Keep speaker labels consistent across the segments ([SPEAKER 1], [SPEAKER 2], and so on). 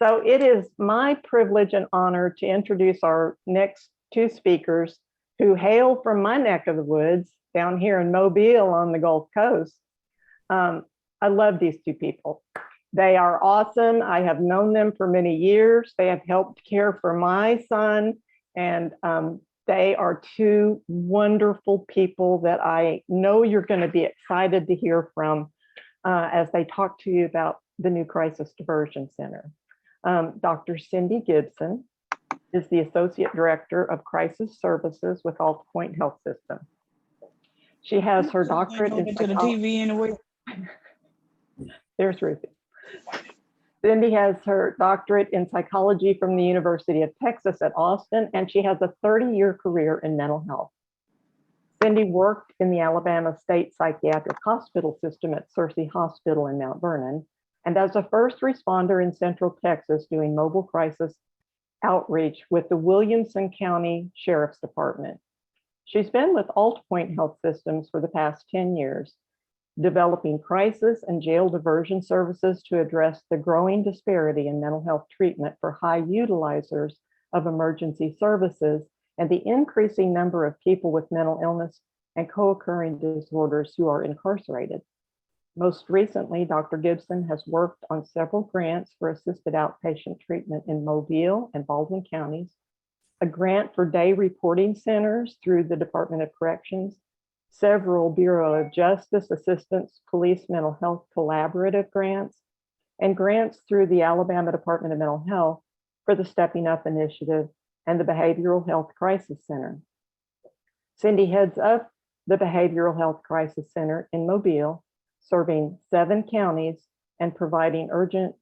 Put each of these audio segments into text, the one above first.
[SPEAKER 1] So it is my privilege and honor to introduce our next two speakers who hail from my neck of the woods down here in Mobile on the Gulf Coast. I love these two people. They are awesome. I have known them for many years. They have helped care for my son, and they are two wonderful people that I know you're going to be excited to hear from as they talk to you about the new Crisis Diversion Center. Dr. Cindy Gipson is the Associate Director of Crisis Services with AltaPointe Health System. She has her doctorate in psychology. There's Ruthie. Cindy has her doctorate in psychology from the University of Texas at Austin, and she has a 30-year career in mental health. Cindy worked in the Alabama State Psychiatric Hospital System at Searcy Hospital in Mount Vernon, and as a first responder in Central Texas doing mobile crisis outreach with the Williamson County Sheriff's Department. She's been with AltaPointe Health Systems for the past 10 years, developing crisis and jail diversion services to address the growing disparity in mental health treatment for high utilizers of emergency services and the increasing number of people with mental illness and co-occurring disorders who are incarcerated. Most recently, Dr. Gipson has worked on several grants for assisted outpatient treatment in Mobile and Baldwin counties, a grant for day reporting centers through the Department of Corrections, several Bureau of Justice Assistance Police Mental Health Collaborative grants, and grants through the Alabama Department of Mental Health for the Stepping Up Initiative and the Behavioral Health Crisis Center. Cindy heads up the Behavioral Health Crisis Center in Mobile, serving 7 counties and providing urgent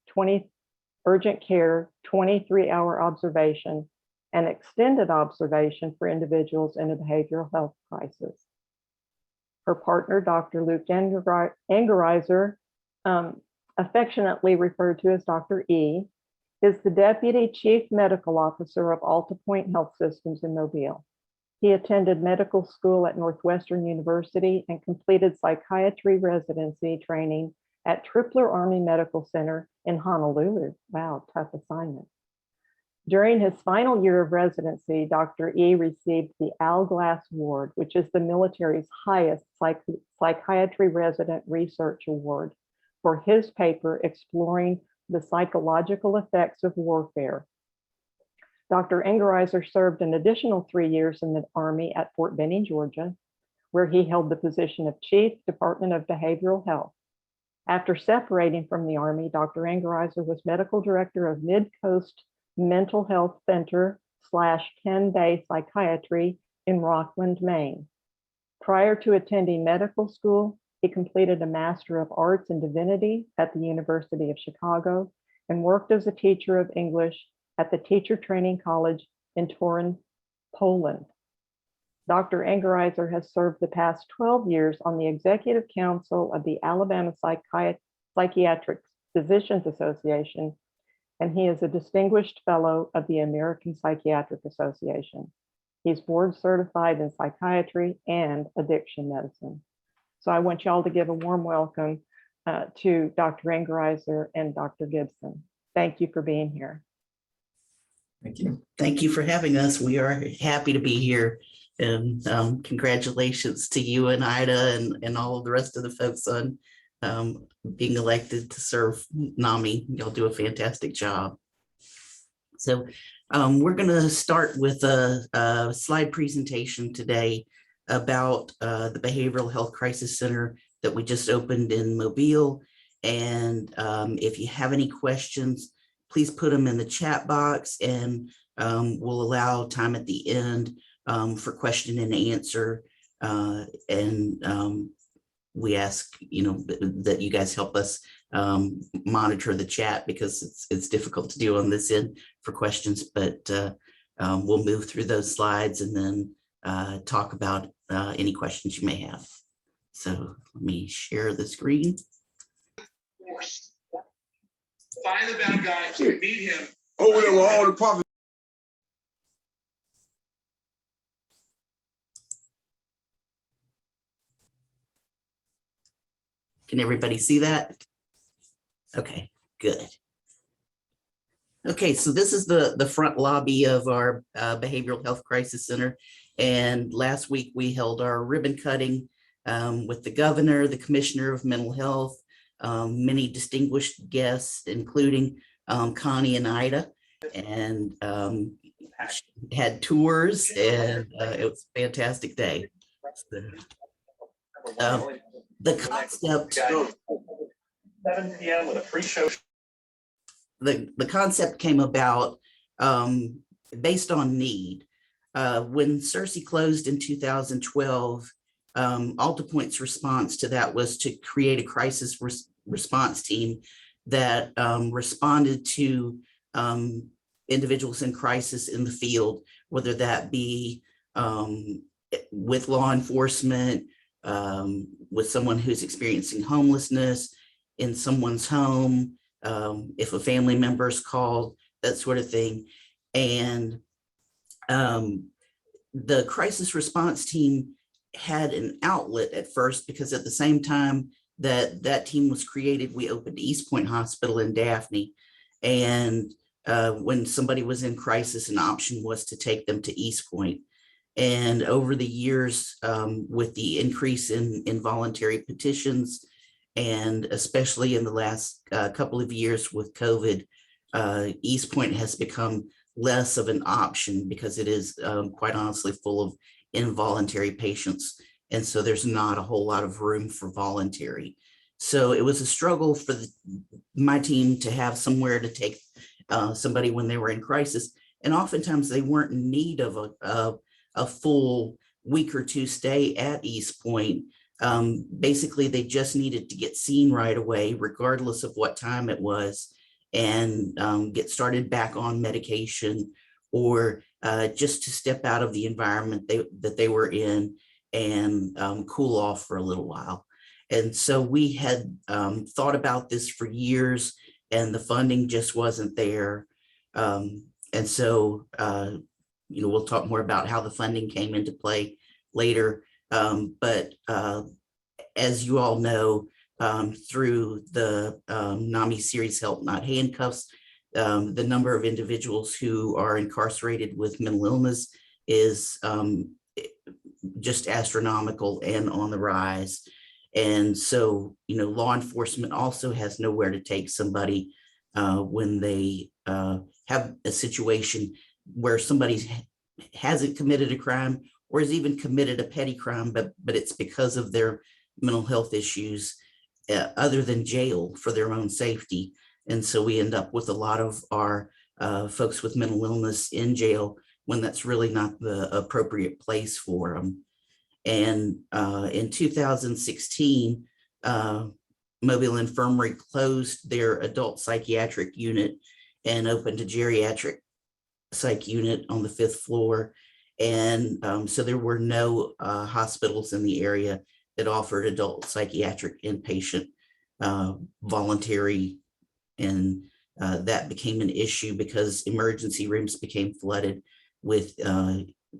[SPEAKER 1] care, 23-hour observation, and extended observation for individuals in a behavioral health crisis. Her partner, Dr. Luke Engeriser, affectionately referred to as Dr. E, is the Deputy Chief Medical Officer of AltaPointe Health Systems in Mobile. He attended medical school at Northwestern University and completed psychiatry residency training at Tripler Army Medical Center in Honolulu. Wow, tough assignment. During his final year of residency, Dr. E received the Al Glass Award, which is the military's highest psychiatry resident research award, for his paper exploring the psychological effects of warfare. Dr. Engeriser served an additional 3 years in the Army at Fort Benning, Georgia, where he held the position of Chief Department of Behavioral Health. After separating from the Army, Dr. Engeriser was Medical Director of Mid-Coast Mental Health Center / Penn Bay Psychiatry in Rockland, Maine. Prior to attending medical school, he completed a Master of Arts in Divinity at the University of Chicago and worked as a teacher of English at the Teacher Training College in Torun, Poland. Dr. Engeriser has served the past 12 years on the Executive Council of the Alabama Psychiatric Physicians Association, and he is a Distinguished Fellow of the American Psychiatric Association. He's board certified in psychiatry and addiction medicine. So I want y'all to give a warm welcome to Dr. Engeriser and Dr. Gipson. Thank you for being here.
[SPEAKER 2] Thank you. Thank you for having us. We are happy to be here. And congratulations to you and Ida and all of the rest of the folks on being elected to serve NAMI. You'll do a fantastic job. So we're going to start with a slide presentation today about the Behavioral Health Crisis Center that we just opened in Mobile. And if you have any questions, please put them in the chat box, and we'll allow time at the end for question and answer. We ask, that you guys help us monitor the chat, because it's difficult to do on this end for questions, but we'll move through those slides and then talk about any questions you may have. So let me share the screen.
[SPEAKER 3] Find the bad guy, meet him.
[SPEAKER 4] Over there with all the puppets.
[SPEAKER 2] Can everybody see that? Okay, good. Okay, so this is the front lobby of our Behavioral Health Crisis Center. And last week we held our ribbon cutting with the governor, the commissioner of mental health, many distinguished guests, including Connie and Ida, and had tours, and it was a fantastic day. The concept
[SPEAKER 3] 7 p.m. with a free show.
[SPEAKER 2] the concept came about based on need. When Cersei closed in 2012, AltaPointe's response to that was to create a crisis response team that responded to individuals in crisis in the field, whether that be with law enforcement, with someone who's experiencing homelessness in someone's home, if a family member is called, that sort of thing. And the crisis response team had an outlet at first, because at the same time that team was created, we opened East Point Hospital in Daphne. And when somebody was in crisis, an option was to take them to East Point. And over the years, with the increase in involuntary petitions, and especially in the last couple of years with COVID, East Point has become less of an option, because it is quite honestly full of involuntary patients. And so there's not a whole lot of room for voluntary. So it was a struggle for my team to have somewhere to take somebody when they were in crisis. And oftentimes they weren't in need of a full week or two stay at East Point. Basically, they just needed to get seen right away, regardless of what time it was, and get started back on medication, or just to step out of the environment that they were in and cool off for a little while. And so we had thought about this for years, and the funding just wasn't there. And so, we'll talk more about how the funding came into play later. But as you all know, through the NAMI series Help Not Handcuffs, the number of individuals who are incarcerated with mental illness is just astronomical and on the rise. And so, law enforcement also has nowhere to take somebody when they have a situation where somebody hasn't committed a crime, or has even committed a petty crime, but it's because of their mental health issues, other than jail, for their own safety. And so we end up with a lot of our folks with mental illness in jail, when that's really not the appropriate place for them. And in 2016, Mobile Infirmary closed their adult psychiatric unit and opened a geriatric psych unit on the 5th floor. And so there were no hospitals in the area that offered adult psychiatric inpatient voluntary. And that became an issue, because emergency rooms became flooded with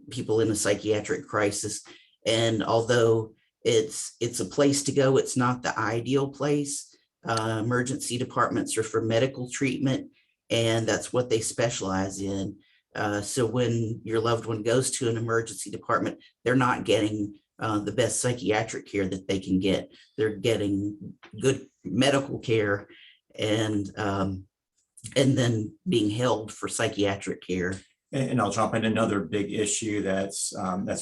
[SPEAKER 2] people in a psychiatric crisis. And although it's a place to go, it's not the ideal place. Emergency departments are for medical treatment, and that's what they specialize in. So when your loved one goes to an emergency department, they're not getting the best psychiatric care that they can get. They're getting good medical care, and then being held for psychiatric care.
[SPEAKER 4] And I'll jump in. Another big issue that's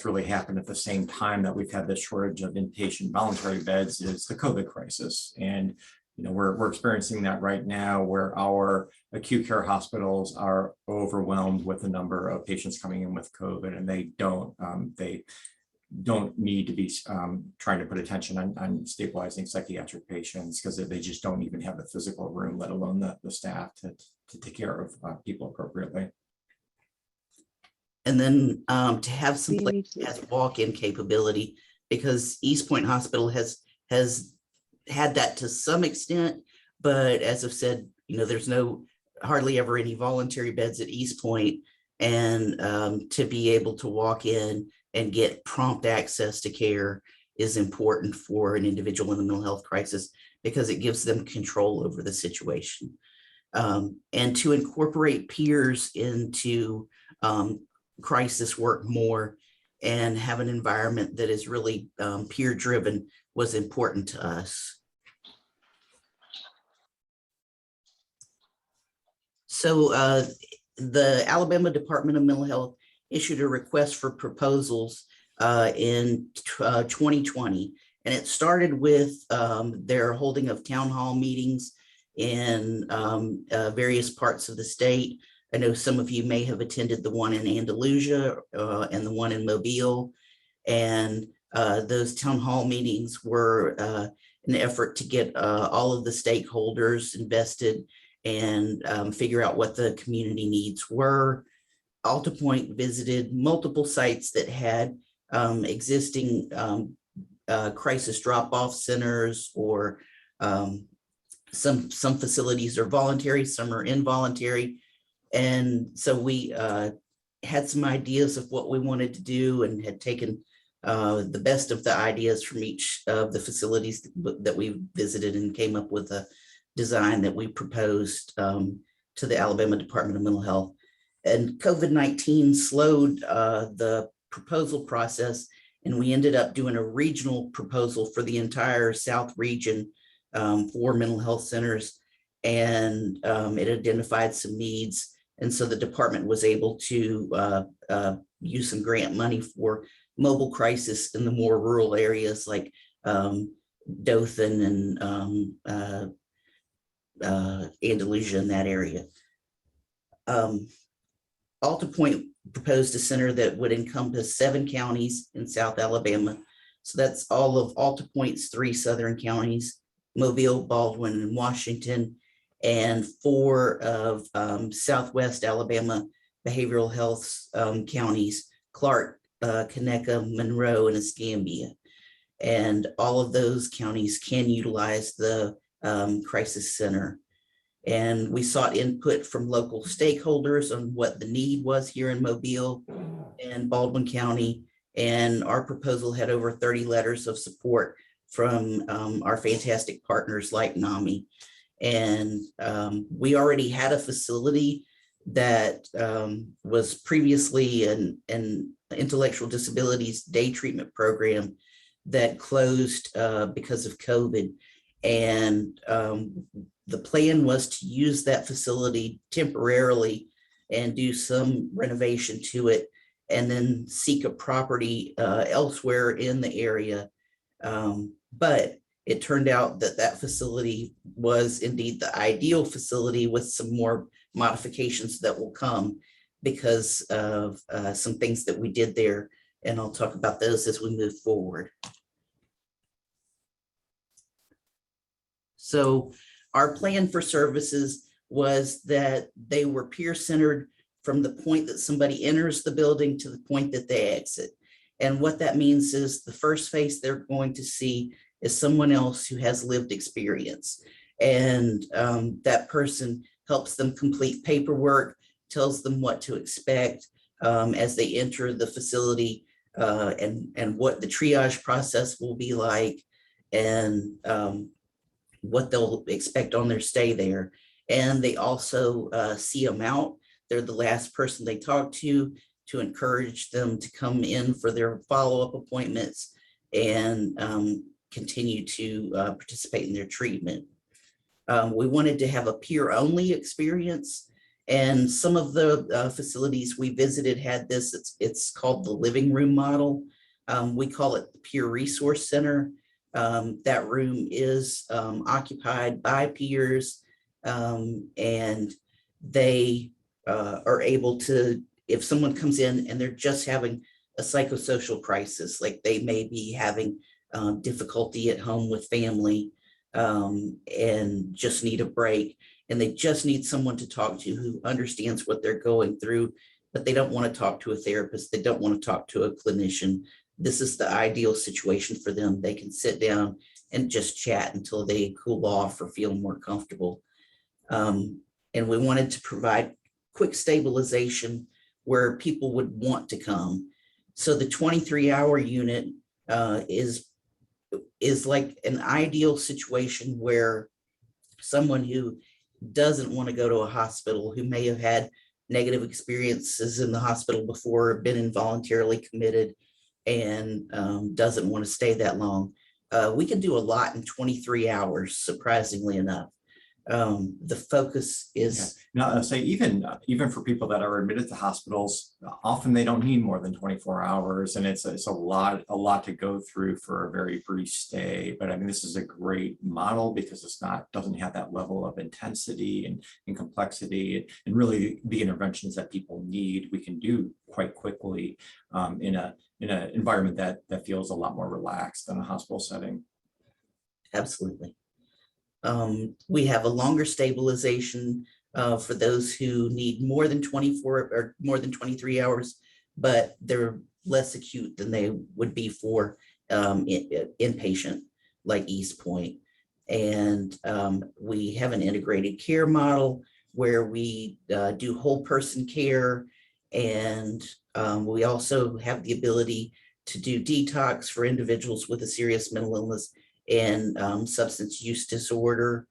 [SPEAKER 4] really happened at the same time that we've had this shortage of inpatient voluntary beds is the COVID crisis. And we're experiencing that right now, where our acute care hospitals are overwhelmed with the number of patients coming in with COVID, and they don't need to be trying to put attention on stabilizing psychiatric patients, because they just don't even have the physical room, let alone the staff to take care of people appropriately.
[SPEAKER 2] And then to have some place that has walk-in capability, because East Point Hospital has had that to some extent, but as I've said, there's hardly ever any voluntary beds at East Point. And to be able to walk in and get prompt access to care is important for an individual in a mental health crisis, because it gives them control over the situation. and to incorporate peers into crisis work more and have an environment that is really peer driven was important to us. So the Alabama Department of Mental Health issued a request for proposals in 2020. And it started with their holding of town hall meetings in various parts of the state. I know some of you may have attended the one in Andalusia and the one in Mobile. And those town hall meetings were an effort to get all of the stakeholders invested and figure out what the community needs were. AltaPointe visited multiple sites that had existing crisis drop-off centers, or some facilities are voluntary, some are involuntary. And so we had some ideas of what we wanted to do and had taken the best of the ideas from each of the facilities that we visited and came up with a design that we proposed to the Alabama Department of Mental Health. And COVID-19 slowed the proposal process, and we ended up doing a regional proposal for the entire South region for mental health centers. And it identified some needs. And so the department was able to use some grant money for mobile crisis in the more rural areas like Dothan and Andalusia in that area. AltaPointe proposed a center that would encompass 7 counties in South Alabama. So that's all of AltaPointe's 3 southern counties, Mobile, Baldwin, and Washington, and 4 of Southwest Alabama behavioral health counties, Clark, Conecuh, Monroe, and Escambia. And all of those counties can utilize the crisis center. And we sought input from local stakeholders on what the need was here in Mobile and Baldwin County. And our proposal had over 30 letters of support from our fantastic partners like NAMI. And we already had a facility that was previously an intellectual disabilities day treatment program that closed because of COVID. And the plan was to use that facility temporarily and do some renovation to it, and then seek a property elsewhere in the area. But it turned out that that facility was indeed the ideal facility, with some more modifications that will come because of some things that we did there. And I'll talk about those as we move forward. So our plan for services was that they were peer-centered from the point that somebody enters the building to the point that they exit. And what that means is the first face they're going to see is someone else who has lived experience. And that person helps them complete paperwork, tells them what to expect as they enter the facility, and what the triage process will be like, and what they'll expect on their stay there. And they also see them out. They're the last person they talk to encourage them to come in for their follow-up appointments and continue to participate in their treatment. We wanted to have a peer-only experience, and some of the facilities we visited had this. It's called the living room model. We call it the peer resource center. That room is occupied by peers, and they are able to, if someone comes in and they're just having a psychosocial crisis, like they may be having difficulty at home with family and just need a break, and they just need someone to talk to who understands what they're going through, but they don't want to talk to a therapist, they don't want to talk to a clinician. This is the ideal situation for them. They can sit down and just chat until they cool off or feel more comfortable. And we wanted to provide quick stabilization where people would want to come. So the 23-hour unit is like an ideal situation where someone who doesn't want to go to a hospital, who may have had negative experiences in the hospital before, been involuntarily committed, and doesn't want to stay that long. We can do a lot in 23 hours, surprisingly enough. The focus is
[SPEAKER 4] Now, I'll say even for people that are admitted to hospitals, often they don't need more than 24 hours, and it's a lot to go through for a very brief stay. But I mean, this is a great model because doesn't have that level of intensity and complexity, and really the interventions that people need we can do quite quickly in an environment that feels a lot more relaxed than a hospital setting.
[SPEAKER 2] absolutely. We have a longer stabilization for those who need more than 24 or more than 23 hours, but they're less acute than they would be for inpatient like East Point. And we have an integrated care model where we do whole person care, and we also have the ability to do detox for individuals with a serious mental illness and substance use disorder.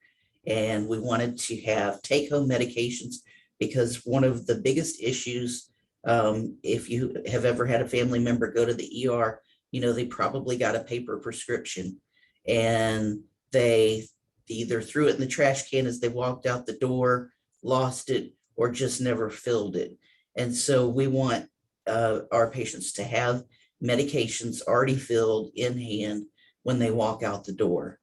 [SPEAKER 2] And we wanted to have take-home medications because one of the biggest issues, if you have ever had a family member go to the ER, they probably got a paper prescription and they either threw it in the trash can as they walked out the door, lost it, or just never filled it. And so we want our patients to have medications already filled in hand when they walk out the door.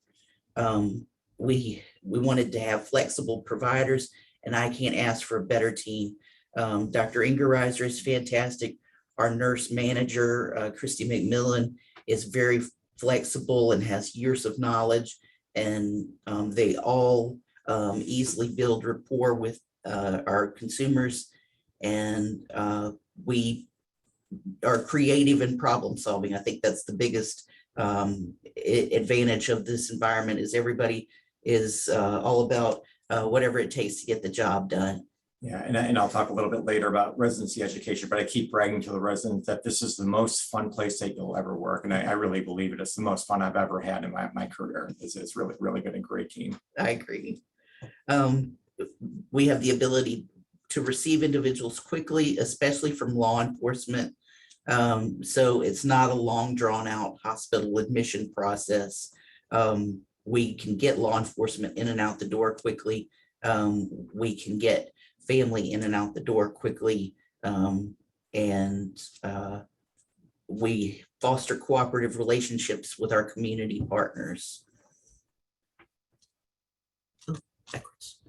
[SPEAKER 2] We wanted to have flexible providers, and I can't ask for a better team. Dr. Engeriser is fantastic. Our nurse manager, Christy McMillan, is very flexible and has years of knowledge, and they all easily build rapport with our consumers, and we are creative in problem solving. I think that's the biggest advantage of this environment, is everybody is all about whatever it takes to get the job done.
[SPEAKER 4] Yeah, and I'll talk a little bit later about residency education, but I keep bragging to the residents that this is the most fun place that you'll ever work. And I really believe it. It's the most fun I've ever had in my career. It's really, really good and great team.
[SPEAKER 2] I agree. We have the ability to receive individuals quickly, especially from law enforcement. So it's not a long drawn out hospital admission process. We can get law enforcement in and out the door quickly. We can get family in and out the door quickly. And we foster cooperative relationships with our community partners. Backwards.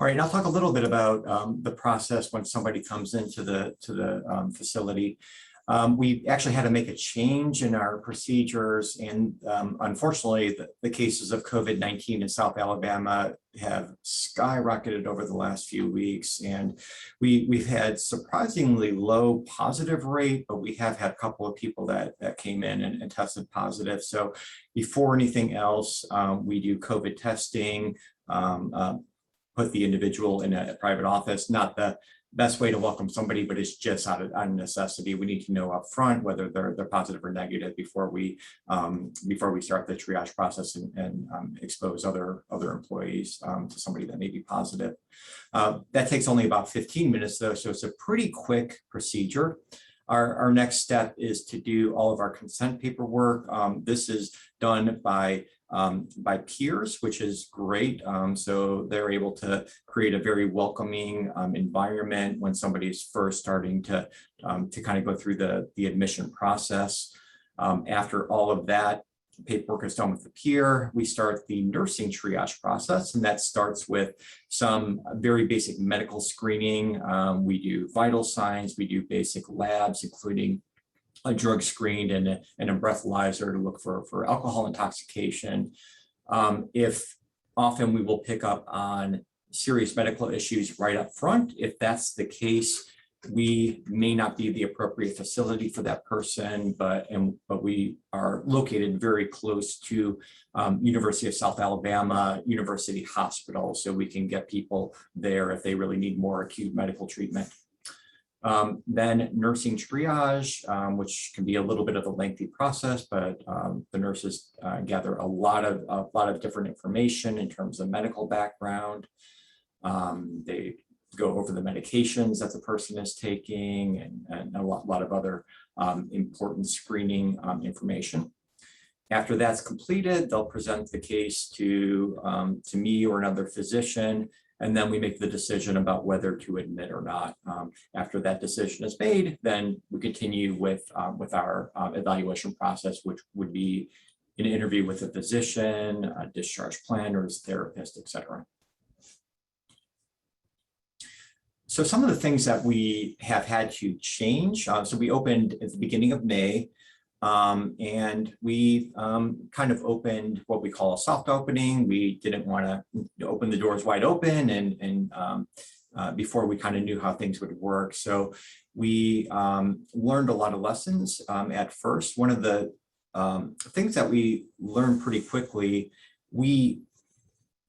[SPEAKER 4] All right, and I'll talk a little bit about the process when somebody comes into the facility. We actually had to make a change in our procedures, and unfortunately, the cases of COVID-19 in South Alabama have skyrocketed over the last few weeks, and we've had surprisingly low positive rate, but we have had a couple of people that came in and tested positive. So before anything else, we do COVID testing, put the individual in a private office. Not the best way to welcome somebody, but it's just out of necessity. We need to know up front whether they're positive or negative before we start the triage process and expose other employees to somebody that may be positive. That takes only about 15 minutes though, so it's a pretty quick procedure. Our next step is to do all of our consent paperwork. This is done by peers, which is great. So they're able to create a very welcoming environment when somebody's first starting to kind of go through the admission process. After all of that paperwork is done with the peer, we start the nursing triage process, and that starts with some very basic medical screening. We do vital signs, we do basic labs, including a drug screen and a breathalyzer to look for alcohol intoxication. If often we will pick up on serious medical issues right up front. If that's the case, we may not be the appropriate facility for that person, but we are located very close to University of South Alabama University Hospital, so we can get people there if they really need more acute medical treatment. Then nursing triage, which can be a little bit of a lengthy process, but the nurses gather a lot of different information in terms of medical background. They go over the medications that the person is taking and a lot of other important screening information. After that's completed, they'll present the case to me or another physician, and then we make the decision about whether to admit or not. After that decision is made, then we continue with our evaluation process, which would be an interview with a physician, a discharge plan, or his therapist, etc. So some of the things that we have had to change. So we opened at the beginning of May. And we kind of opened what we call a soft opening. We didn't want to open the doors wide open and before we kind of knew how things would work. So we learned a lot of lessons at first. One of the things that we learned pretty quickly, we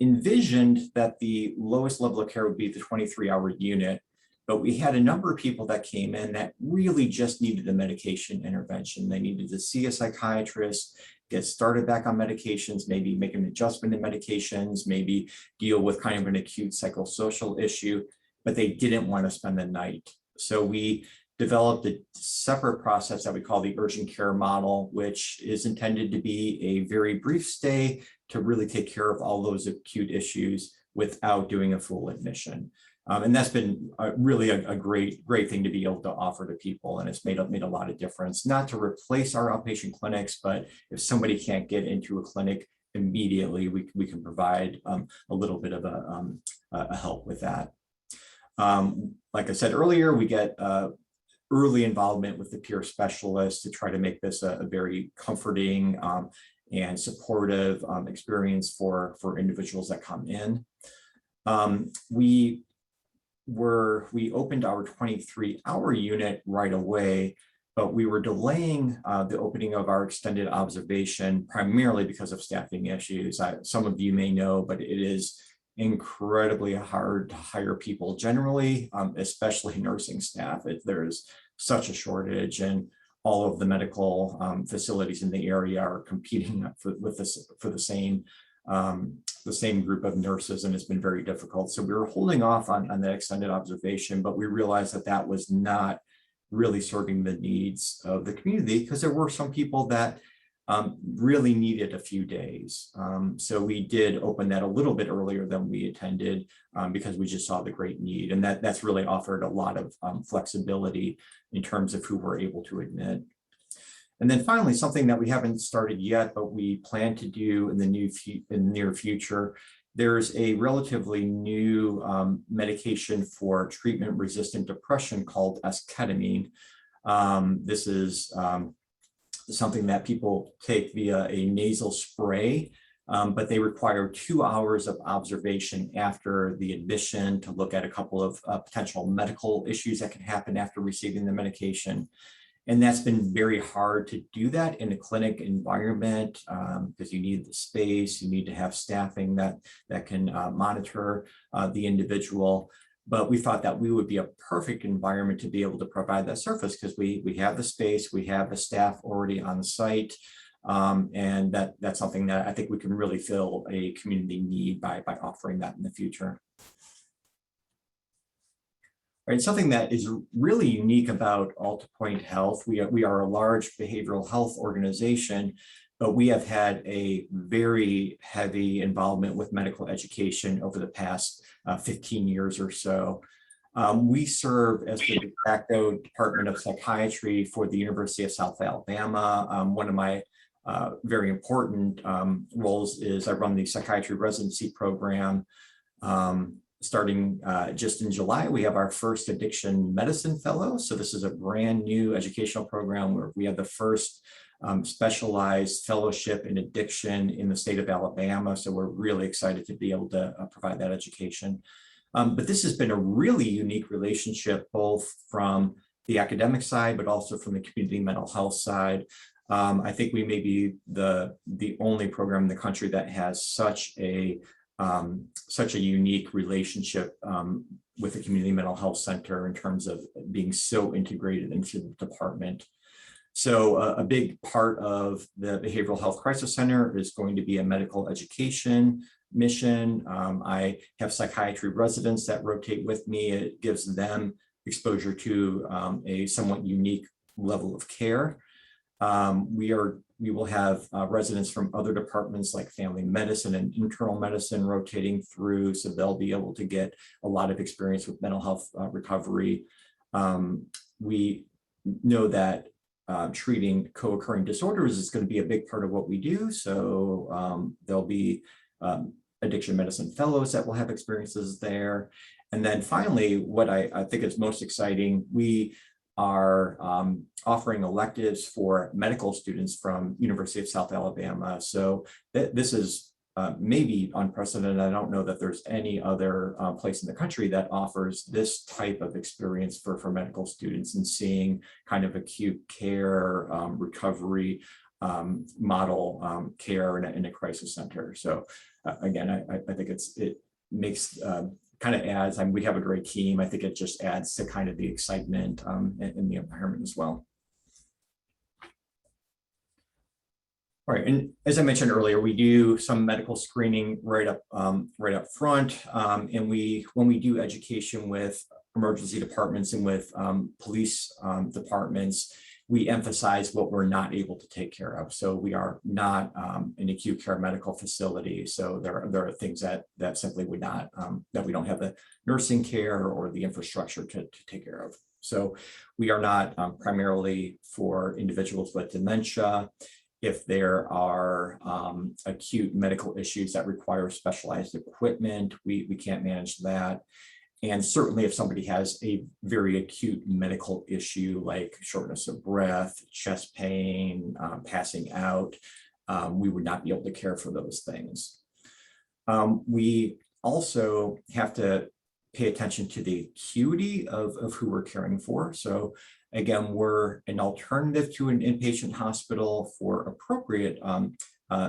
[SPEAKER 4] envisioned that the lowest level of care would be the 23-hour unit. But we had a number of people that came in that really just needed a medication intervention. They needed to see a psychiatrist, get started back on medications, maybe make an adjustment in medications, maybe deal with kind of an acute psychosocial issue, but they didn't want to spend the night. So we developed a separate process that we call the urgent care model, which is intended to be a very brief stay to really take care of all those acute issues without doing a full admission. And that's been really a great thing to be able to offer to people. And it's made a lot of difference, not to replace our outpatient clinics, but if somebody can't get into a clinic immediately, we can provide a little bit of a help with that. Like I said earlier, we get early involvement with the peer specialist to try to make this a very comforting and supportive experience for individuals that come in. We opened our 23-hour unit right away, but we were delaying the opening of our extended observation primarily because of staffing issues. Some of you may know, but it is incredibly hard to hire people generally, especially nursing staff. There's such a shortage, and all of the medical facilities in the area are competing for the same group of nurses, and it's been very difficult. So we were holding off on that extended observation, but we realized that was not really serving the needs of the community because there were some people that really needed a few days. So we did open that a little bit earlier than we intended because we just saw the great need, and that's really offered a lot of flexibility in terms of who we're able to admit. And then finally, something that we haven't started yet, but we plan to do in the near future, there's a relatively new medication for treatment-resistant depression called esketamine. This is something that people take via a nasal spray, but they require 2 hours of observation after the admission to look at a couple of potential medical issues that can happen after receiving the medication. And that's been very hard to do that in a clinic environment because you need the space, you need to have staffing that can monitor the individual. But we thought that we would be a perfect environment to be able to provide that service because we have the space, we have the staff already on site, and that's something that I think we can really fill a community need by offering that in the future. Right, something that is really unique about AltaPointe Health, we are a large behavioral health organization, but we have had a very heavy involvement with medical education over the past 15 years or so. We serve as the de facto Department of Psychiatry for the University of South Alabama. One of my very important roles is I run the psychiatry residency program. Starting just in July, we have our first addiction medicine fellow. So this is a brand new educational program where we have the first specialized fellowship in addiction in the state of Alabama. So we're really excited to be able to provide that education. But this has been a really unique relationship, both from the academic side, but also from the community mental health side. I think we may be the only program in the country that has such a such a unique relationship with the community mental health center in terms of being so integrated into the department. So a big part of the Behavioral Health Crisis Center is going to be a medical education mission. I have psychiatry residents that rotate with me. It gives them exposure to a somewhat unique level of care. We will have residents from other departments like family medicine and internal medicine rotating through, so they'll be able to get a lot of experience with mental health recovery. We know that treating co-occurring disorders is going to be a big part of what we do. So there'll be addiction medicine fellows that will have experiences there. And then finally, what I think is most exciting, we are offering electives for medical students from University of South Alabama. So this is maybe unprecedented. I don't know that there's any other place in the country that offers this type of experience for medical students, and seeing kind of acute care recovery model care in a crisis center. So again, I think it makes kind of adds, we have a great team. I think it just adds to kind of the excitement in the environment as well. All right, and as I mentioned earlier, we do some medical screening right up front, and when we do education with emergency departments and with police departments, we emphasize what we're not able to take care of. So we are not an acute care medical facility. So there are things that simply would not, that we don't have the nursing care or the infrastructure to take care of. So we are not primarily for individuals with dementia. If there are acute medical issues that require specialized equipment, we can't manage that. And certainly if somebody has a very acute medical issue like shortness of breath, chest pain, passing out, we would not be able to care for those things. We also have to pay attention to the acuity of who we're caring for. So again, we're an alternative to an inpatient hospital for appropriate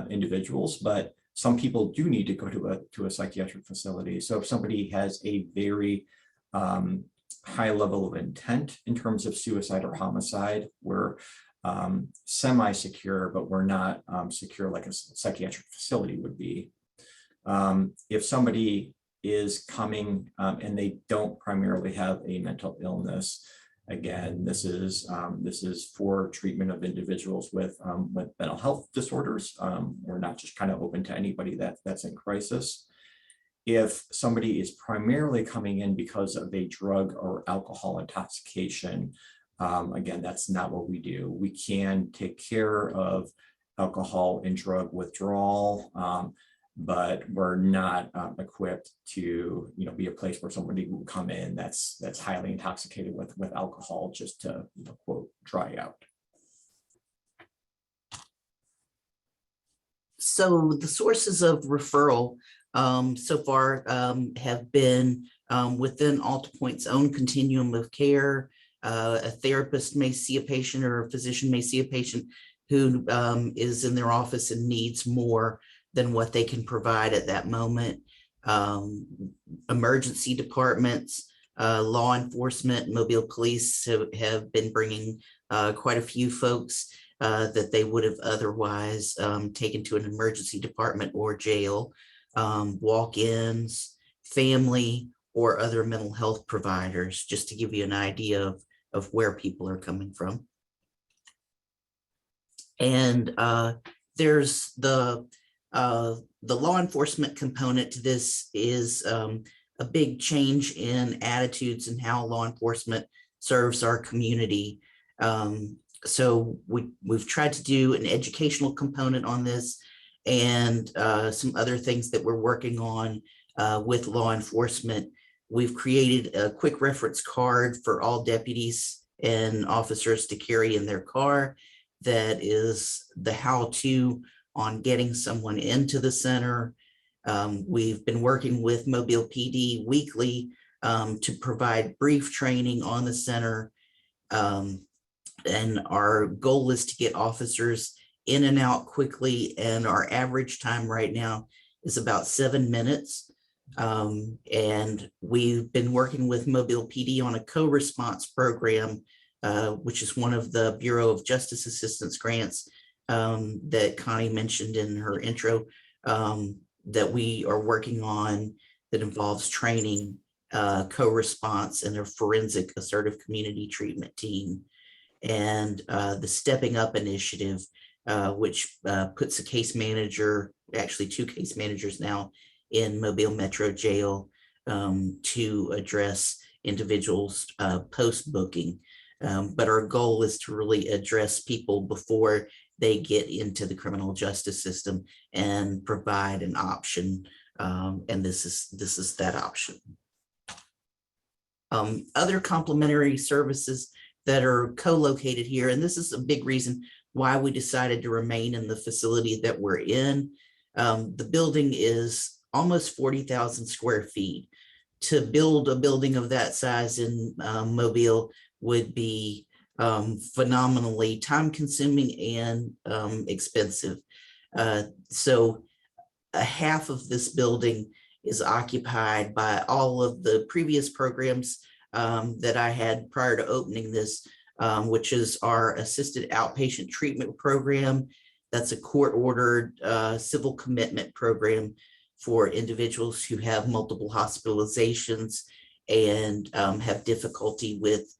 [SPEAKER 4] individuals, but some people do need to go to a psychiatric facility. So if somebody has a very high level of intent in terms of suicide or homicide, we're semi-secure, but we're not secure like a psychiatric facility would be. If somebody is coming and they don't primarily have a mental illness, again, this is for treatment of individuals with mental health disorders. We're not just kind of open to anybody that's in crisis. If somebody is primarily coming in because of a drug or alcohol intoxication, again, that's not what we do. We can take care of alcohol and drug withdrawal, but we're not equipped to be a place where somebody will come in that's highly intoxicated with alcohol just to quote dry out.
[SPEAKER 2] So the sources of referral so far have been within AltaPointe's own continuum of care. A therapist may see a patient, or a physician may see a patient who is in their office and needs more than what they can provide at that moment. Emergency departments, law enforcement, Mobile police have been bringing quite a few folks that they would have otherwise taken to an emergency department or jail, walk-ins, family, or other mental health providers, just to give you an idea of where people are coming from. And there's the law enforcement component to this is a big change in attitudes and how law enforcement serves our community. So we've tried to do an educational component on this, and some other things that we're working on with law enforcement. We've created a quick reference card for all deputies and officers to carry in their car. That is the how-to on getting someone into the center. We've been working with Mobile PD weekly to provide brief training on the center. And our goal is to get officers in and out quickly. And our average time right now is about 7 minutes. And we've been working with Mobile PD on a co-response program, which is one of the Bureau of Justice Assistance grants that Connie mentioned in her intro, that we are working on, that involves training, co-response, and a forensic assertive community treatment team. And the Stepping Up initiative, which puts a case manager, actually 2 case managers now, in Mobile Metro Jail to address individuals post-booking. But our goal is to really address people before they get into the criminal justice system and provide an option. And this is that option. Other complementary services that are co-located here, and this is a big reason why we decided to remain in the facility that we're in. The building is almost 40,000 square feet. To build a building of that size in Mobile would be phenomenally time-consuming and expensive. So a half of this building is occupied by all of the previous programs that I had prior to opening this, which is our assisted outpatient treatment program. That's a court-ordered civil commitment program for individuals who have multiple hospitalizations and have difficulty with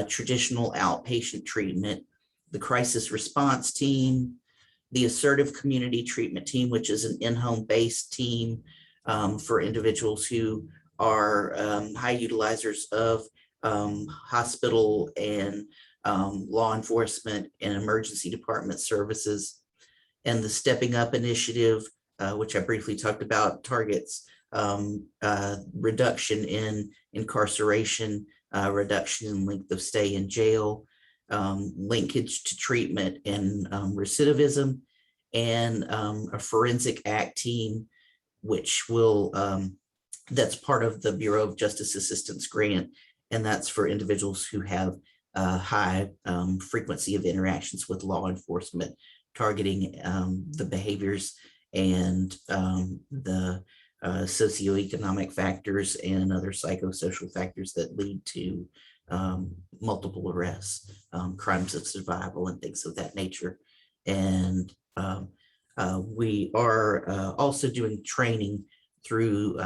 [SPEAKER 2] traditional outpatient treatment. The crisis response team, the assertive community treatment team, which is an in-home based team for individuals who are high utilizers of hospital and law enforcement and emergency department services. And the Stepping Up initiative, which I briefly talked about, targets reduction in incarceration, reduction in length of stay in jail, linkage to treatment and recidivism, and a forensic act team, which will, that's part of the Bureau of Justice Assistance grant, and that's for individuals who have high frequency of interactions with law enforcement, targeting the behaviors and the socioeconomic factors and other psychosocial factors that lead to multiple arrests, crimes of survival, and things of that nature. And we are also doing training through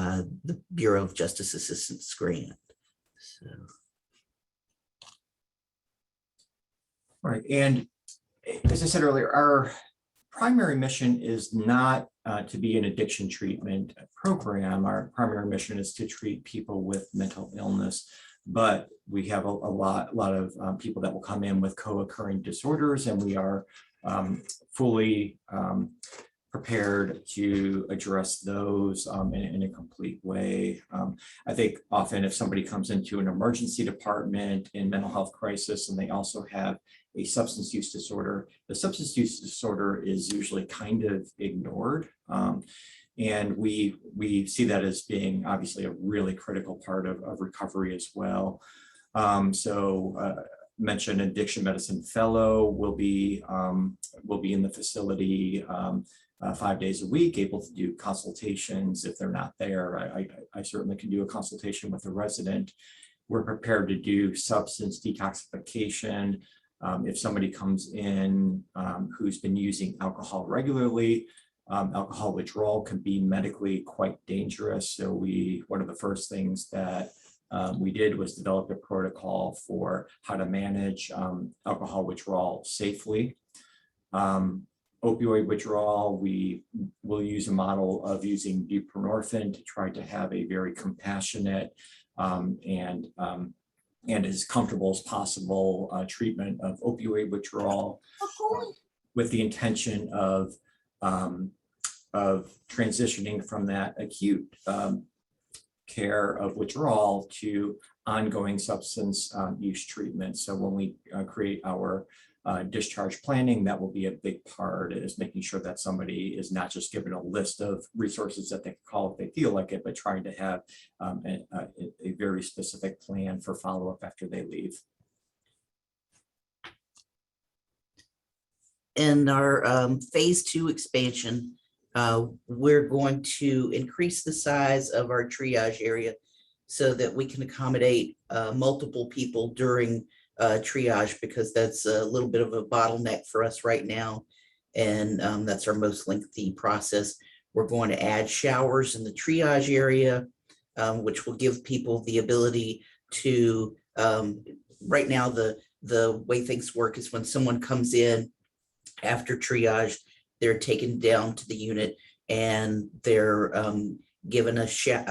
[SPEAKER 2] the Bureau of Justice Assistance grant. So.
[SPEAKER 4] Right, and as I said earlier, our primary mission is not to be an addiction treatment program. Our primary mission is to treat people with mental illness, but we have a lot of people that will come in with co-occurring disorders, and we are fully prepared to address those in a complete way. I think often if somebody comes into an emergency department in mental health crisis and they also have a substance use disorder, the substance use disorder is usually kind of ignored. And we see that as being obviously a really critical part of recovery as well. Mentioned addiction medicine fellow will be in the facility 5 days a week, able to do consultations if they're not there. I certainly can do a consultation with a resident. We're prepared to do substance detoxification. If somebody comes in who's been using alcohol regularly, alcohol withdrawal can be medically quite dangerous. So one of the first things that we did was develop a protocol for how to manage alcohol withdrawal safely. Opioid withdrawal, we will use a model of using buprenorphine to try to have a very compassionate and as comfortable as possible treatment of opioid withdrawal, with the intention of transitioning from that acute care of withdrawal to ongoing substance use treatment. So when we create our discharge planning, that will be a big part, is making sure that somebody is not just given a list of resources that they can call if they feel like it, but trying to have a very specific plan for follow-up after they leave.
[SPEAKER 2] And our phase 2 expansion We're going to increase the size of our triage area so that we can accommodate multiple people during triage, because that's a little bit of a bottleneck for us right now. And that's our most lengthy process. We're going to add showers in the triage area, which will give people the ability to, right now, the way things work is when someone comes in after triage, they're taken down to the unit and they're given a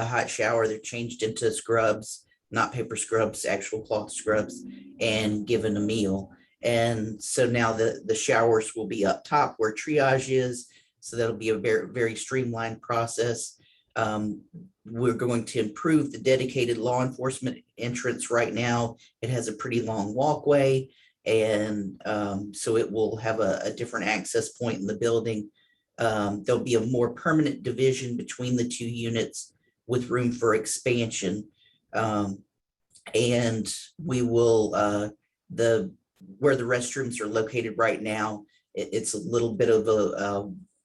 [SPEAKER 2] hot shower. They're changed into scrubs, not paper scrubs, actual cloth scrubs, and given a meal. And so now the showers will be up top where triage is. So that'll be a very, very streamlined process. We're going to improve the dedicated law enforcement entrance. Right now, it has a pretty long walkway. And so it will have a different access point in the building. There'll be a more permanent division between the two units with room for expansion. And we will, where the restrooms are located right now, it's a little bit of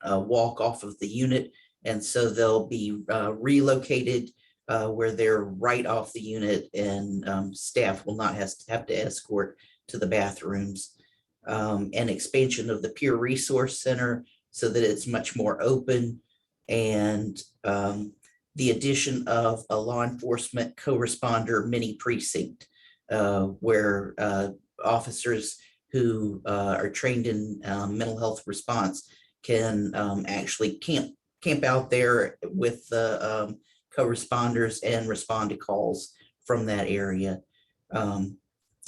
[SPEAKER 2] a walk off of the unit. And so they'll be relocated where they're right off the unit, and staff will not have to escort to the bathrooms. And expansion of the peer resource center so that it's much more open, and the addition of a law enforcement co-responder mini precinct where officers who are trained in mental health response can actually camp out there with the co-responders and respond to calls from that area.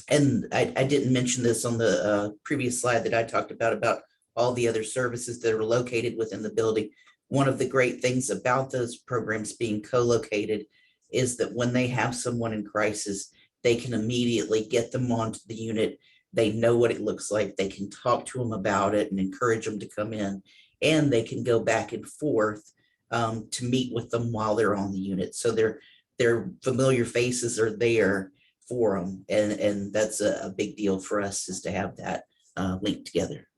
[SPEAKER 2] And I didn't mention this on the previous slide that I talked about all the other services that are located within the building. One of the great things about those programs being co-located is that when they have someone in crisis, they can immediately get them onto the unit. They know what it looks like. They can talk to them about it and encourage them to come in, and they can go back and forth to meet with them while they're on the unit. So their familiar faces are there for them. And that's a big deal for us, is to have that linked together.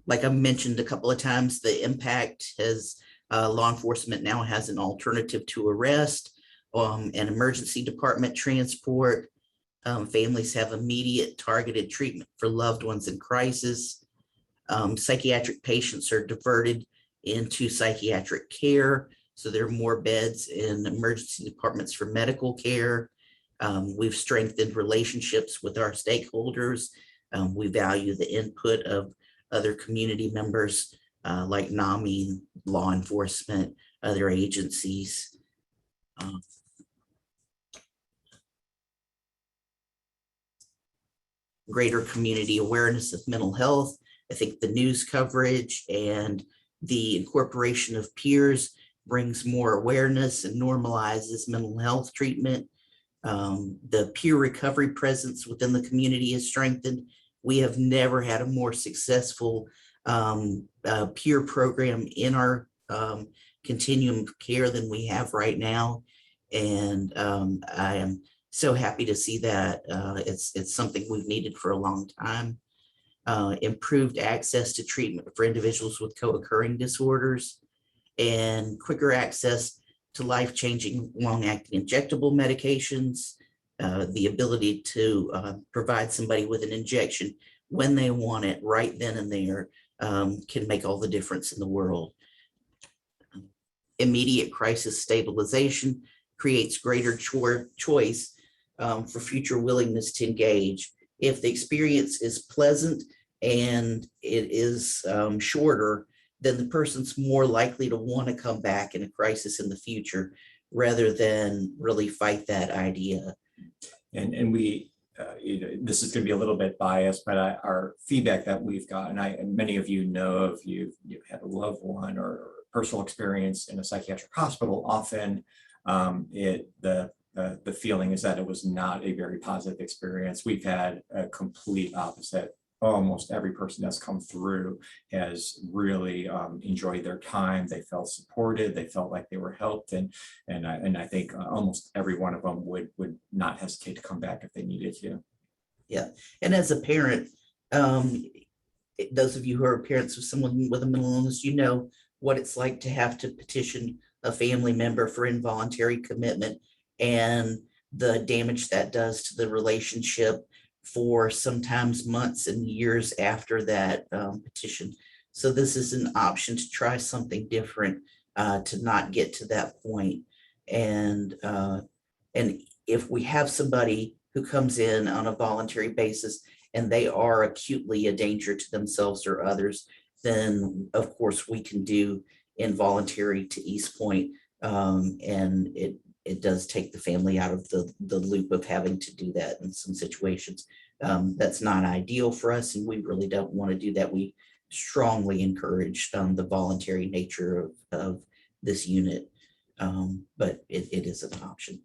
[SPEAKER 2] Like I mentioned a couple of times, the impact has law enforcement now has an alternative to arrest, and emergency department transport. Families have immediate targeted treatment for loved ones in crisis. Psychiatric patients are diverted into psychiatric care. So there are more beds in emergency departments for medical care. We've strengthened relationships with our stakeholders. We value the input of other community members like NAMI, law enforcement, other agencies. Greater community awareness of mental health. I think the news coverage and the incorporation of peers brings more awareness and normalizes mental health treatment. The peer recovery presence within the community is strengthened. We have never had a more successful peer program in our continuum of care than we have right now. And I am so happy to see that. It's something we've needed for a long time. Improved access to treatment for individuals with co-occurring disorders, and quicker access to life-changing long-acting injectable medications. The ability to provide somebody with an injection when they want it right then and there can make all the difference in the world. Immediate crisis stabilization creates greater choice for future willingness to engage. If the experience is pleasant and it is shorter, then the person's more likely to want to come back in a crisis in the future rather than really fight that idea.
[SPEAKER 4] And we, this is going to be a little bit biased, but our feedback that we've gotten, many of you know, if you've had a loved one or personal experience in a psychiatric hospital, often the feeling is that it was not a very positive experience. We've had a complete opposite. Almost every person that's come through has really enjoyed their time. They felt supported. They felt like they were helped, and I think almost every one of them would not hesitate to come back if they needed to.
[SPEAKER 2] Yeah, and as a parent, those of you who are parents of someone with a mental illness, you know what it's like to have to petition a family member for involuntary commitment and the damage that does to the relationship for sometimes months and years after that petition. So this is an option to try something different to not get to that point. And if we have somebody who comes in on a voluntary basis and they are acutely a danger to themselves or others, then of course we can do involuntary to East Point. And it does take the family out of the loop of having to do that in some situations. That's not ideal for us, and we really don't want to do that. We strongly encourage the voluntary nature of this unit, but it is an option.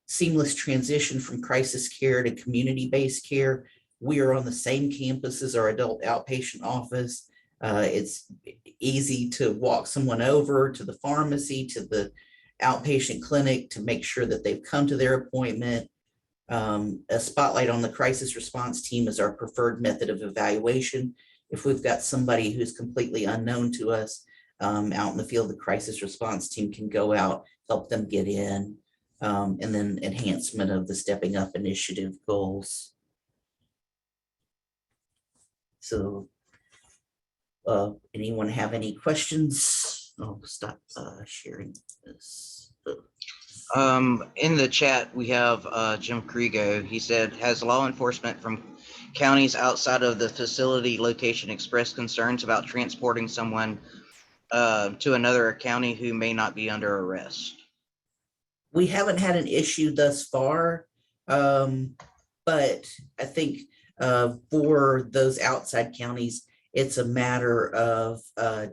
[SPEAKER 2] Seamless transition from crisis care to community-based care. We are on the same campus as our adult outpatient office. It's easy to walk someone over to the pharmacy, to the outpatient clinic to make sure that they've come to their appointment. A spotlight on the crisis response team is our preferred method of evaluation. If we've got somebody who's completely unknown to us out in the field, the crisis response team can go out, help them get in, and then enhancement of the Stepping Up initiative goals. So anyone have any questions? I'll stop sharing this.
[SPEAKER 5] In the chat, we have Jim Kriego. He said, has law enforcement from counties outside of the facility location expressed concerns about transporting someone to another county who may not be under arrest?
[SPEAKER 2] We haven't had an issue thus far, but I think for those outside counties, it's a matter of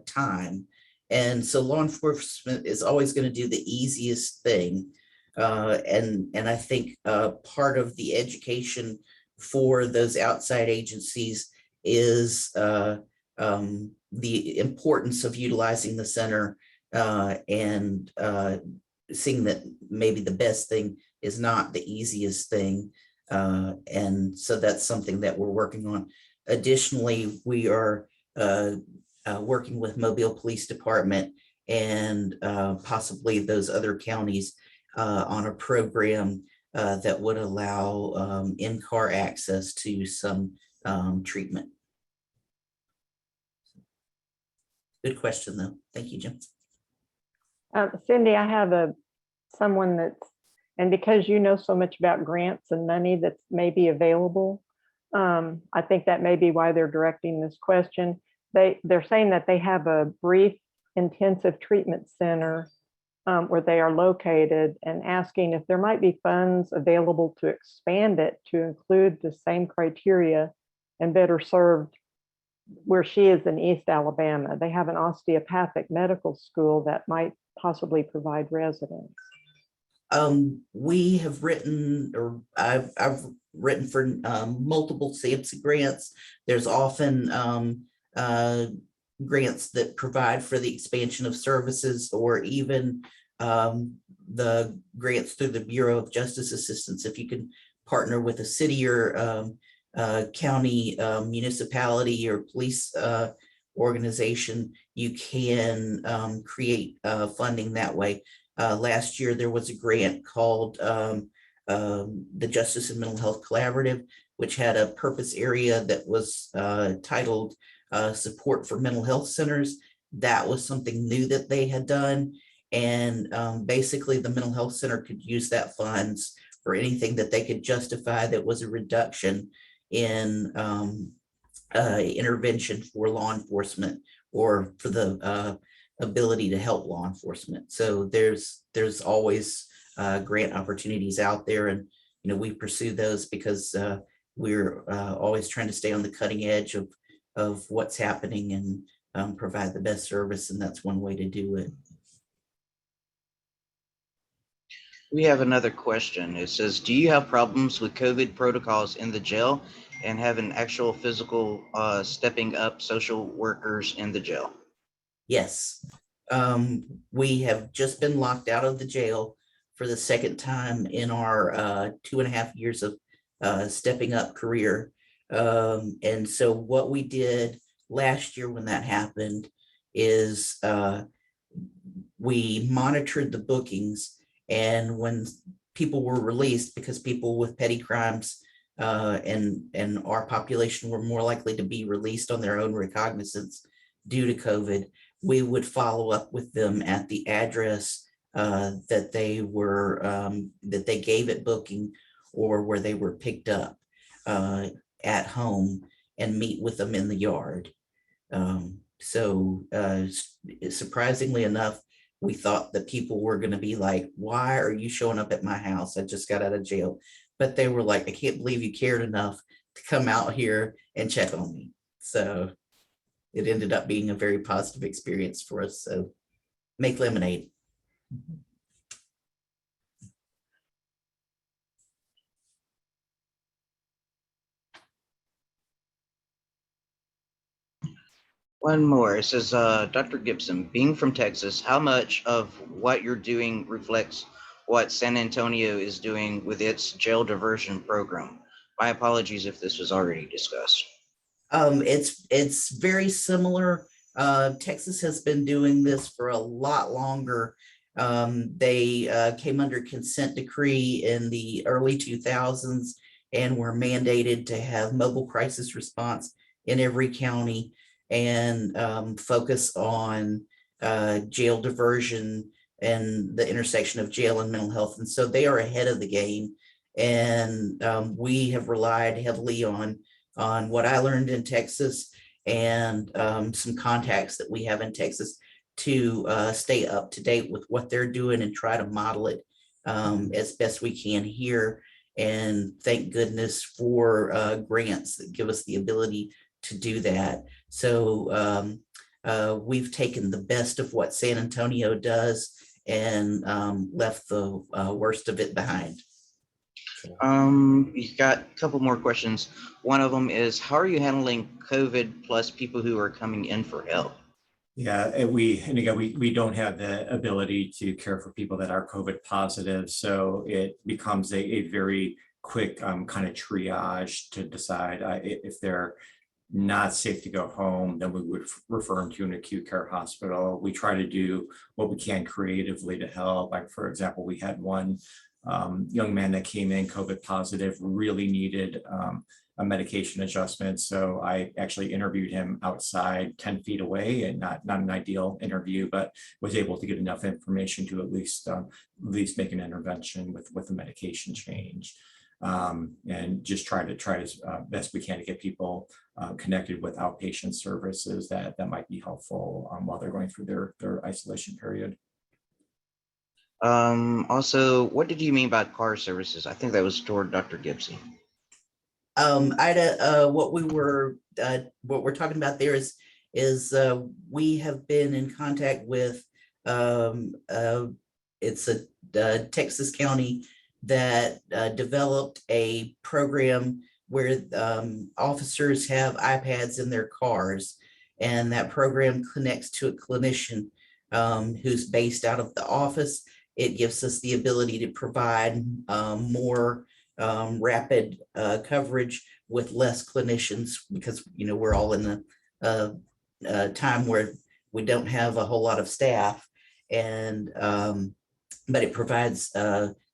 [SPEAKER 2] time. And so law enforcement is always going to do the easiest thing. And I think part of the education for those outside agencies is the importance of utilizing the center and seeing that maybe the best thing is not the easiest thing. And so that's something that we're working on. Additionally, we are working with Mobile Police Department and possibly those other counties on a program that would allow in-car access to some treatment. Good question, though. Thank you, Jim.
[SPEAKER 1] Cindy, I have someone that's, and because you know so much about grants and money that's maybe available, I think that may be why they're directing this question. They're saying that they have a brief intensive treatment center where they are located, and asking if there might be funds available to expand it to include the same criteria and better served where she is in East Alabama. They have an osteopathic medical school that might possibly provide residents.
[SPEAKER 2] We have written, or I've written for multiple SAMHSA grants. There's often grants that provide for the expansion of services, or even the grants through the Bureau of Justice Assistance. If you can partner with a city or county, municipality, or police organization, you can create funding that way. Last year, there was a grant called the Justice and Mental Health Collaborative, which had a purpose area that was titled Support for Mental Health Centers. That was something new that they had done. And basically, the mental health center could use that funds for anything that they could justify that was a reduction in intervention for law enforcement, or for the ability to help law enforcement. So there's always grant opportunities out there, and we pursue those because we're always trying to stay on the cutting edge of what's happening and provide the best service, and that's one way to do it.
[SPEAKER 5] We have another question. It says, do you have problems with COVID protocols in the jail and having actual physical stepping up social workers in the jail?
[SPEAKER 2] Yes. We have just been locked out of the jail for the second time in our 2.5 years of stepping up career. And so what we did last year when that happened is we monitored the bookings, and when people were released, because people with petty crimes and our population were more likely to be released on their own recognizance due to COVID, we would follow up with them at the address that they gave at booking, or where they were picked up at home, and meet with them in the yard. Surprisingly enough, we thought that people were going to be like, why are you showing up at my house? I just got out of jail. But they were like, I can't believe you cared enough to come out here and check on me. So it ended up being a very positive experience for us. So make lemonade.
[SPEAKER 5] One more. It says, Dr. Gipson, being from Texas, how much of what you're doing reflects what San Antonio is doing with its jail diversion program? My apologies if this was already discussed.
[SPEAKER 2] It's very similar. Texas has been doing this for a lot longer. They came under consent decree in the early 2000s and were mandated to have mobile crisis response in every county, and focus on jail diversion and the intersection of jail and mental health. And so they are ahead of the game. And we have relied heavily on what I learned in Texas, and some contacts that we have in Texas to stay up to date with what they're doing and try to model it as best we can here. And thank goodness for grants that give us the ability to do that. So we've taken the best of what San Antonio does and left the worst of it behind.
[SPEAKER 5] You've got a couple more questions. One of them is, how are you handling COVID plus people who are coming in for help?
[SPEAKER 4] Yeah, and we don't have the ability to care for people that are COVID positive. So it becomes a very quick kind of triage to decide if they're not safe to go home, then we would refer them to an acute care hospital. We try to do what we can creatively to help. Like, for example, we had one young man that came in COVID positive, really needed a medication adjustment. So I actually interviewed him outside 10 feet away, and not an ideal interview, but was able to get enough information to at least make an intervention with a medication change. And just try as best we can to get people connected with outpatient services that might be helpful while they're going through their isolation period.
[SPEAKER 5] Also, what did you mean by car services? I think that was toward Dr. Gipson.
[SPEAKER 2] Ida, what we're talking about there is we have been in contact with it's a Texas county that developed a program where officers have iPads in their cars, and that program connects to a clinician who's based out of the office. It gives us the ability to provide more rapid coverage with less clinicians, because we're all in a time where we don't have a whole lot of staff, and but it provides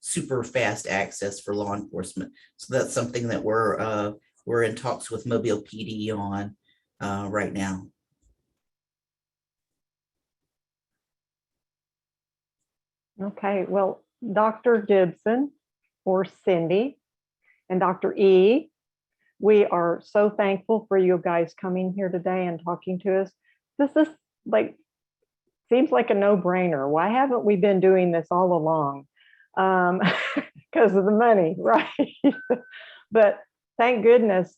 [SPEAKER 2] super fast access for law enforcement. So that's something that we're in talks with Mobile PD on right now.
[SPEAKER 1] Okay, well, Dr. Gibson or Cindy and Dr. E, we are so thankful for you guys coming here today and talking to us. This is seems like a no-brainer. Why haven't we been doing this all along? Because of the money, right? But thank goodness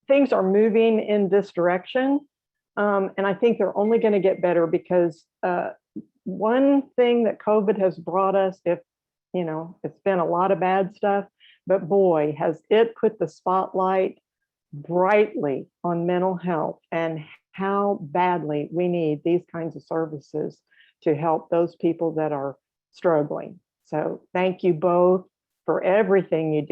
[SPEAKER 1] things are moving in this direction. And I think they're only going to get better, because one thing that COVID has brought us, it's been a lot of bad stuff, but boy, has it put the spotlight brightly on mental health and how badly we need these kinds of services to help those people that are struggling. So thank you both for everything you do.